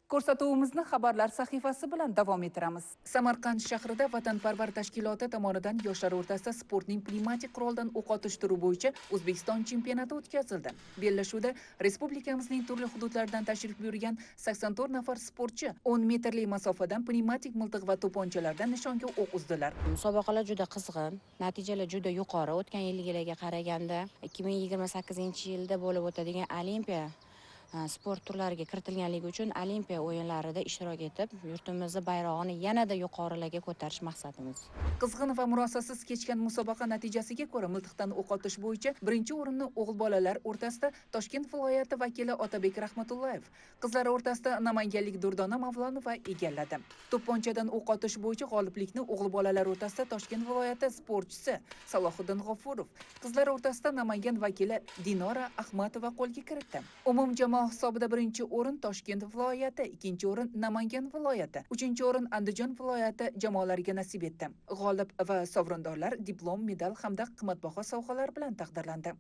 Ko'rsatuvimizni xabarlar sahifasi bilan davom ettiramiz. Samarqand shahrida Vatanparvar tashkiloti tomonidan yoshlar o'rtasida sportning pnevmatik quroldan o'q otish turi bo'yicha O'zbekiston chempionati o'tkazildi. Bellashuvda respublikamizning turli hududlaridan tashrif buyurgan 84 nafar sportchi 10 metrli masofadan pnevmatik miltiq va to'pponchalardan nishonga o'q uzdilar. Musobaqalar juda qizg'in, natijalar juda yuqori. O'tgan yilgilarga qaraganda 2028-yilda bo'lib o'tadigan Olimpiya sport turlariga kiritilganligi uchun Olimpiya o'yinlarida ishtirok etib, yurtimizni bayrog'ini yanada yuqorilarga ko'tarish maqsadimiz. Qizg'in va murosasiz kechgan musobaqa natijasiga ko'ra miltiqdan o'q otish bo'yicha birinchi o'rinni o'g'il bolalar o'rtasida Toshkent viloyati vakili Otabek Rahmatullayev, qizlar o'rtasida namanganlik Durdona Mavlonova egalladi. To'pponchadan o'q otish bo'yicha g'oliblikni o'g'il bolalar o'rtasida Toshkent viloyati sportchisi Salohiddin G'ofurov, qizlar o'rtasida Namangan vakili Dinora Ahmatova qo'lga kiritdi. Umumjamoa hisobida birinchi o'rin Toshkent viloyati, ikkinchi o'rin Namangan viloyati, uchinchi o'rin Andijon viloyati jamoalariga nasib etdi. G'olib va sovrindorlar diplom, medal hamda qimmatbaho sovg'alar bilan taqdirlandi.